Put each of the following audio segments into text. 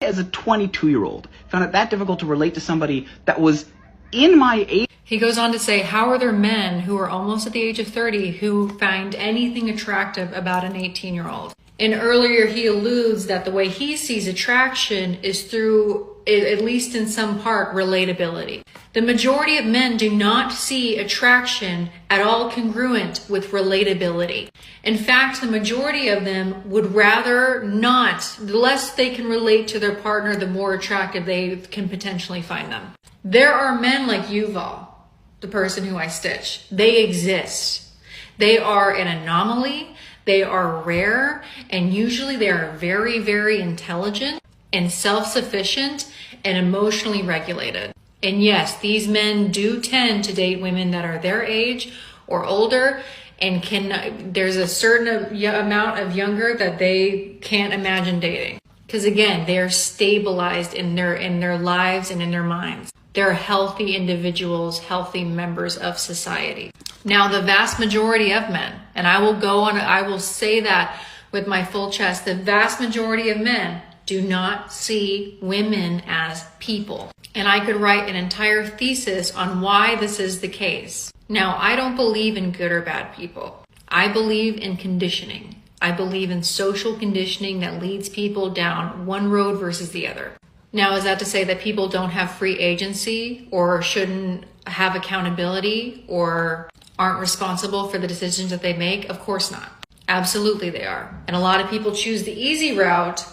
As a 22-year-old, found it that difficult to relate to somebody that was in my age. He goes on to say, how are there men who are almost at the age of 30 who find anything attractive about an 18-year-old? And earlier he alludes that the way he sees attraction is through, at least in some part, relatability. The majority of men do not see attraction at all congruent with relatability. In fact, the majority of them would rather not. The less they can relate to their partner, the more attractive they can potentially find them. There are men like Yuval, the person who I stitch. They exist. They are an anomaly. They are rare, and usually they are very, very intelligent and self-sufficient and emotionally regulated. And yes, these men do tend to date women that are their age or older, and there's a certain amount of younger that they can't imagine dating. Because again, they're stabilized in their lives and in their minds. They're healthy individuals, healthy members of society. Now, the vast majority of men, and I will say that with my full chest, the vast majority of men do not see women as people. And I could write an entire thesis on why this is the case. Now, I don't believe in good or bad people. I believe in conditioning. I believe in social conditioning that leads people down one road versus the other. Now, is that to say that people don't have free agency or shouldn't have accountability or aren't responsible for the decisions that they make? Of course not. Absolutely they are. And a lot of people choose the easy route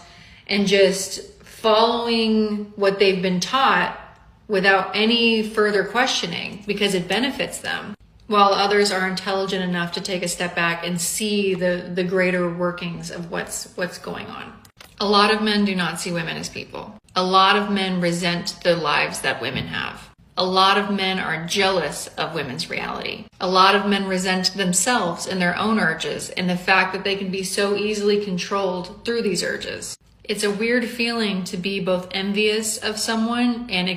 and just following what they've been taught without any further questioning because it benefits them, while others are intelligent enough to take a step back and see the greater workings of what's going on. A lot of men do not see women as people. A lot of men resent the lives that women have. A lot of men are jealous of women's reality. A lot of men resent themselves and their own urges and the fact that they can be so easily controlled through these urges. It's a weird feeling to be both envious of someone and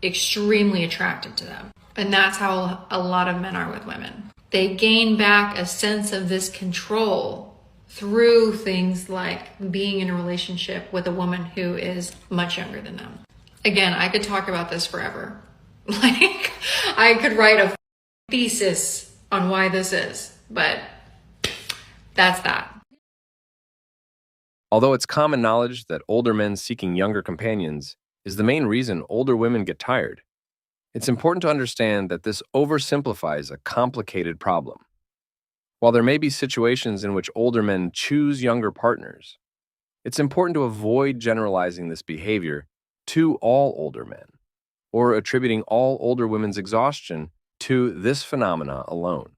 extremely attracted to them. And that's how a lot of men are with women. They gain back a sense of this control through things like being in a relationship with a woman who is much younger than them. Again, I could talk about this forever. Like, I could write a thesis on why this is, but that's that. Although it's common knowledge that older men seeking younger companions is the main reason older women get tired, it's important to understand that this oversimplifies a complicated problem. While there may be situations in which older men choose younger partners, it's important to avoid generalizing this behavior to all older men, or attributing all older women's exhaustion to this phenomena alone.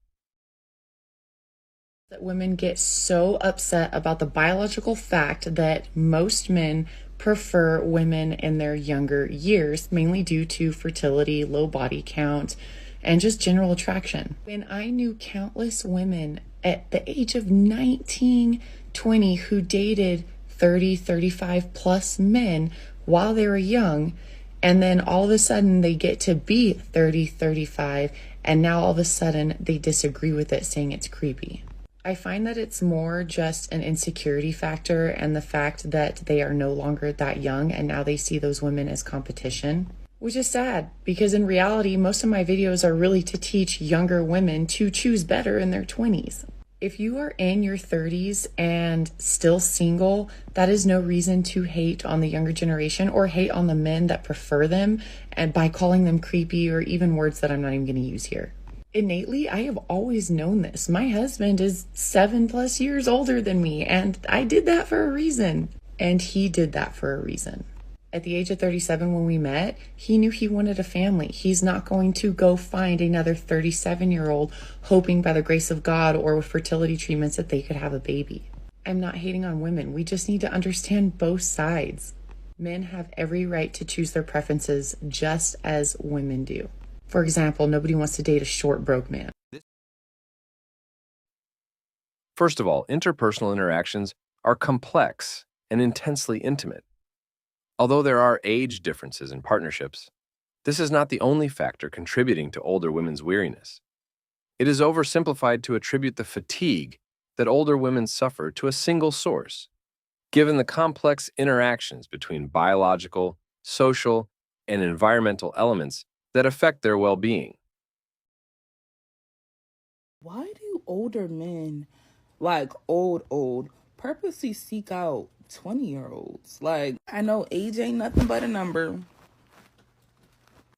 That women get so upset about the biological fact that most men prefer women in their younger years, mainly due to fertility, low body count, and just general attraction. When I knew countless women at the age of 19, 20 who dated 30, 35 plus men while they were young, and then all of a sudden they get to be 30, 35, and now all of a sudden they disagree with it, saying it's creepy. I find that it's more just an insecurity factor and the fact that they are no longer that young and now they see those women as competition, which is sad because in reality, most of my videos are really to teach younger women to choose better in their 20s. If you are in your 30s and still single, that is no reason to hate on the younger generation or hate on the men that prefer them and by calling them creepy or even words that I'm not even going to use here. Innately, I have always known this. My husband is 7+ years older than me, and I did that for a reason. And he did that for a reason. At the age of 37 when we met, he knew he wanted a family. He's not going to go find another 37-year-old hoping by the grace of God or with fertility treatments that they could have a baby. I'm not hating on women. We just need to understand both sides. Men have every right to choose their preferences just as women do. For example, nobody wants to date a short, broke man. First of all, interpersonal interactions are complex and intensely intimate. Although there are age differences in partnerships, this is not the only factor contributing to older women's weariness. It is oversimplified to attribute the fatigue that older women suffer to a single source, given the complex interactions between biological, social, and environmental elements that affect their well-being. Why do older men, like old, purposely seek out 20-year-olds? Like, I know age ain't nothing but a number.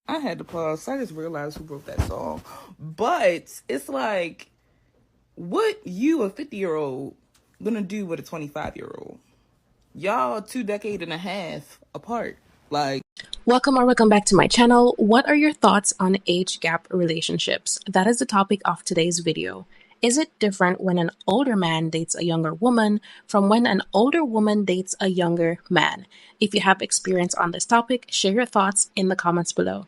I had to pause. I just realized who wrote that song. But it's like, what you, a 50-year-old, gonna do with a 25-year-old? Y'all 2 decades and a half apart. Like, Welcome back to my channel. What are your thoughts on age gap relationships? That is the topic of today's video. Is it different when an older man dates a younger woman from when an older woman dates a younger man? If you have experience on this topic, share your thoughts in the comments below.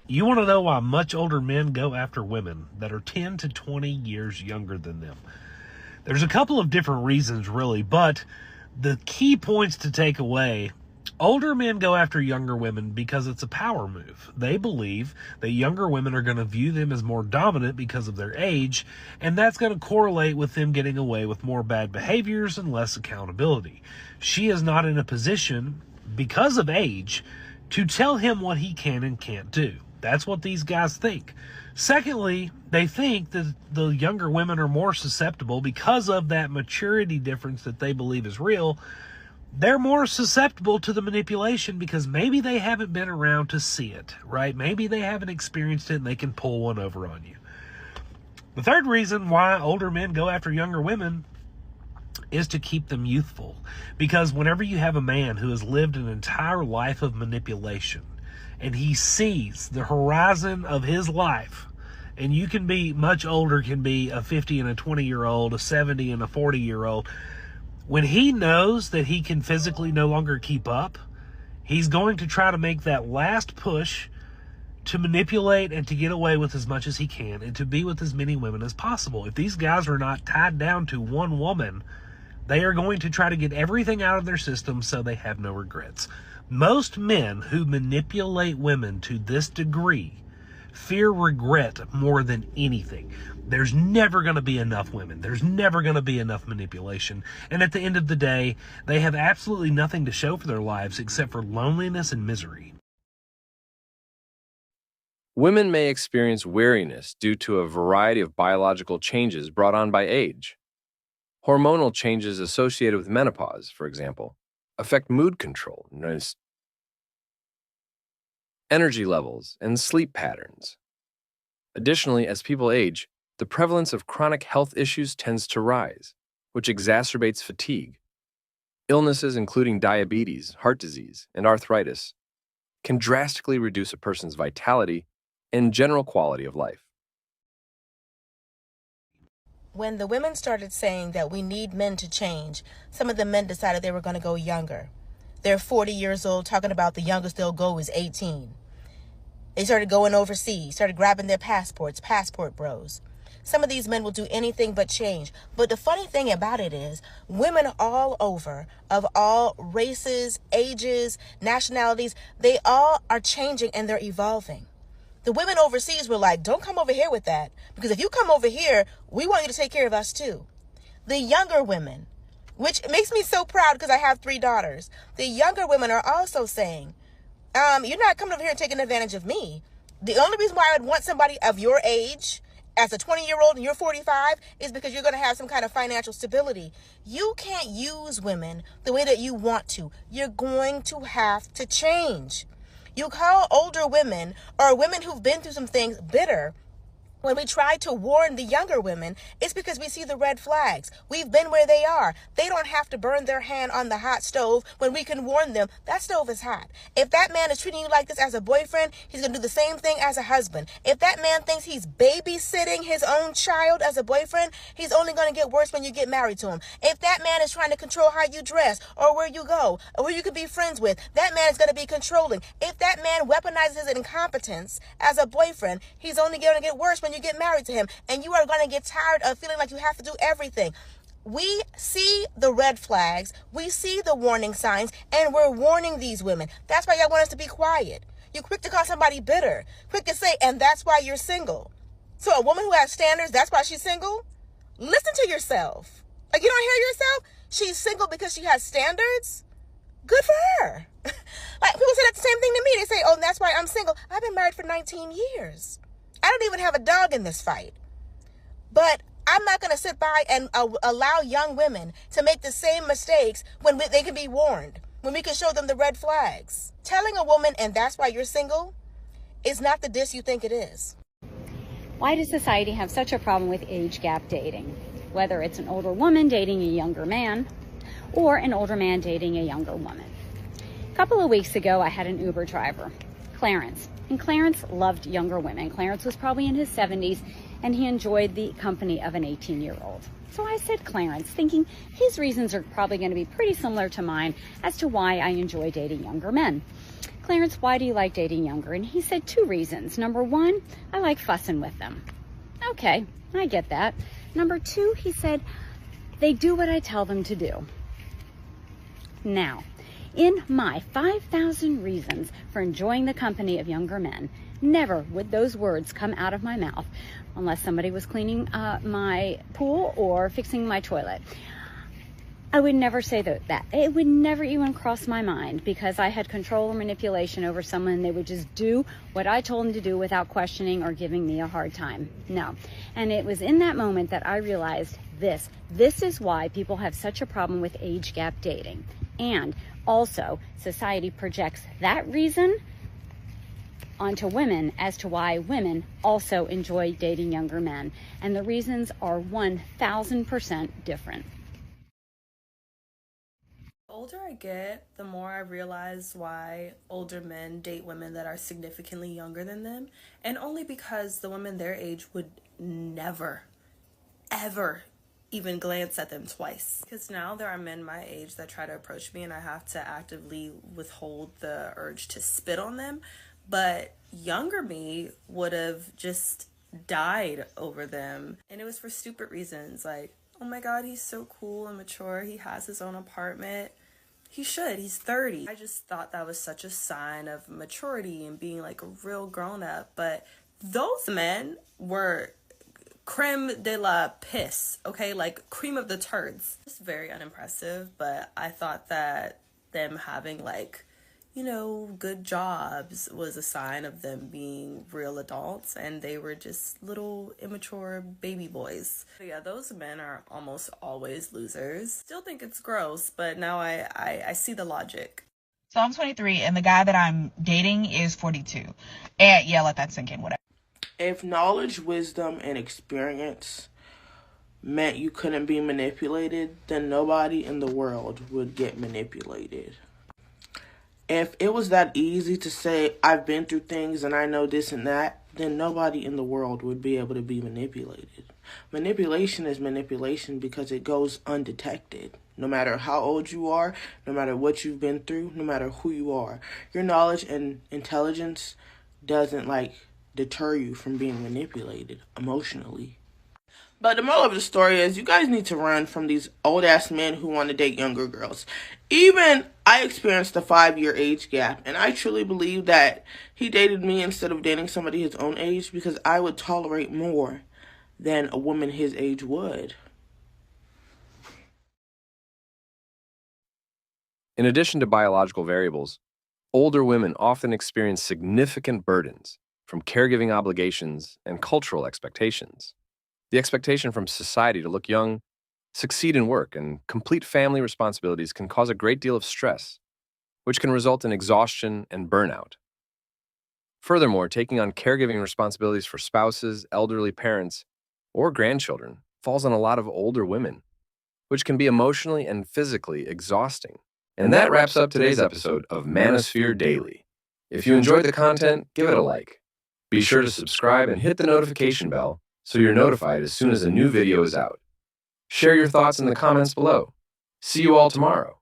You want to know why much older men go after women that are 10 to 20 years younger than them? There's a couple of different reasons, really, but the key points to take away: older men go after younger women because it's a power move. They believe that younger women are going to view them as more dominant because of their age, and that's going to correlate with them getting away with more bad behaviors and less accountability. She is not in a position, because of age, to tell him what he can and can't do. That's what these guys think. Secondly, they think that the younger women are more susceptible because of that maturity difference that they believe is real. They're more susceptible to the manipulation because maybe they haven't been around to see it, right? Maybe they haven't experienced it and they can pull one over on you. The third reason why older men go after younger women is to keep them youthful. Because whenever you have a man who has lived an entire life of manipulation and he sees the horizon of his life, and you can be much older, can be a 50 and a 20-year-old, a 70 and a 40-year-old, when he knows that he can physically no longer keep up, he's going to try to make that last push to manipulate and to get away with as much as he can and to be with as many women as possible. If these guys are not tied down to one woman, they are going to try to get everything out of their system so they have no regrets. Most men who manipulate women to this degree fear regret more than anything. There's never going to be enough women. There's never going to be enough manipulation. And at the end of the day, they have absolutely nothing to show for their lives except for loneliness and misery. Women may experience weariness due to a variety of biological changes brought on by age. Hormonal changes associated with menopause, for example, affect mood control, energy levels, and sleep patterns. Additionally, as people age, the prevalence of chronic health issues tends to rise, which exacerbates fatigue. Illnesses including diabetes, heart disease, and arthritis can drastically reduce a person's vitality and general quality of life. When the women started saying that we need men to change, some of the men decided they were going to go younger. They're 40 years old, talking about the youngest they'll go is 18. They started going overseas, started grabbing their passports, passport bros. Some of these men will do anything but change. But the funny thing about it is, women all over, of all races, ages, nationalities, they all are changing and they're evolving. The women overseas were like, don't come over here with that. Because if you come over here, we want you to take care of us too. The younger women, which makes me so proud because I have 3 daughters. The younger women are also saying, you're not coming over here and taking advantage of me. The only reason why I would want somebody of your age as a 20-year-old and you're 45 is because you're going to have some kind of financial stability. You can't use women the way that you want to. You're going to have to change. You call older women or women who've been through some things bitter. When we try to warn the younger women, it's because we see the red flags. We've been where they are. They don't have to burn their hand on the hot stove when we can warn them that stove is hot. If that man is treating you like this as a boyfriend, he's going to do the same thing as a husband. If that man thinks he's babysitting his own child as a boyfriend, he's only going to get worse when you get married to him. If that man is trying to control how you dress or where you go or who you can be friends with, that man is going to be controlling. If that man weaponizes his incompetence as a boyfriend, he's only going to get worse when you get married to him, and you are going to get tired of feeling like you have to do everything. We see the red flags, we see the warning signs, and we're warning these women. That's why y'all want us to be quiet. You're quick to call somebody bitter, quick to say, and that's why you're single. So a woman who has standards, that's why she's single? Listen to yourself. Like, you don't hear yourself? She's single because she has standards? Good for her. Like, people say that the same thing to me. They say, oh, that's why I'm single. I've been married for 19 years. I don't even have a dog in this fight. But I'm not going to sit by and allow young women to make the same mistakes when they can be warned, when we can show them the red flags. Telling a woman, and that's why you're single, is not the diss you think it is. Why does society have such a problem with age gap dating? Whether it's an older woman dating a younger man or an older man dating a younger woman. A couple of weeks ago, I had an Uber driver, Clarence, and Clarence loved younger women. Clarence was probably in his 70s, and he enjoyed the company of an 18-year-old. So I said Clarence, thinking his reasons are probably going to be pretty similar to mine as to why I enjoy dating younger men. Clarence, why do you like dating younger? And he said 2 reasons. Number 1, I like fussing with them. Okay, I get that. Number 2, he said, they do what I tell them to do. Now, in my 5,000 reasons for enjoying the company of younger men, never would those words come out of my mouth unless somebody was cleaning my pool or fixing my toilet. I would never say that. It would never even cross my mind because I had control or manipulation over someone. They would just do what I told them to do without questioning or giving me a hard time. No. And it was in that moment that I realized this. This is why people have such a problem with age gap dating. And also, society projects that reason onto women as to why women also enjoy dating younger men. And the reasons are 1,000% different. The older I get, the more I realize why older men date women that are significantly younger than them, and only because the women their age would never, ever even glance at them twice. Because now there are men my age that try to approach me and I have to actively withhold the urge to spit on them. But younger me would have just died over them. And it was for stupid reasons like, oh my God, he's so cool and mature. He has his own apartment. He should. He's 30. I just thought that was such a sign of maturity and being like a real grown up. But those men were creme de la piss, okay? Like cream of the turds. It's very unimpressive, but I thought that them having like, you know, good jobs was a sign of them being real adults, and they were just little immature baby boys. But yeah, those men are almost always losers. Still think it's gross, but now I see the logic. So I'm 23 and the guy that I'm dating is 42. And yeah, let that sink in, whatever. If knowledge, wisdom, and experience meant you couldn't be manipulated, then nobody in the world would get manipulated. If it was that easy to say, I've been through things and I know this and that, then nobody in the world would be able to be manipulated. Manipulation is manipulation because it goes undetected. No matter how old you are, no matter what you've been through, no matter who you are, your knowledge and intelligence doesn't deter you from being manipulated emotionally. But the moral of the story is you guys need to run from these old-ass men who want to date younger girls. Even I experienced a 5-year age gap, and I truly believe that he dated me instead of dating somebody his own age because I would tolerate more than a woman his age would. In addition to biological variables, older women often experience significant burdens from caregiving obligations and cultural expectations. The expectation from society to look young, succeed in work, and complete family responsibilities can cause a great deal of stress, which can result in exhaustion and burnout. Furthermore, taking on caregiving responsibilities for spouses, elderly parents, or grandchildren falls on a lot of older women, which can be emotionally and physically exhausting. And that wraps up today's episode of Manosphere Daily. If you enjoyed the content, give it a like. Be sure to subscribe and hit the notification bell so you're notified as soon as a new video is out. Share your thoughts in the comments below. See you all tomorrow.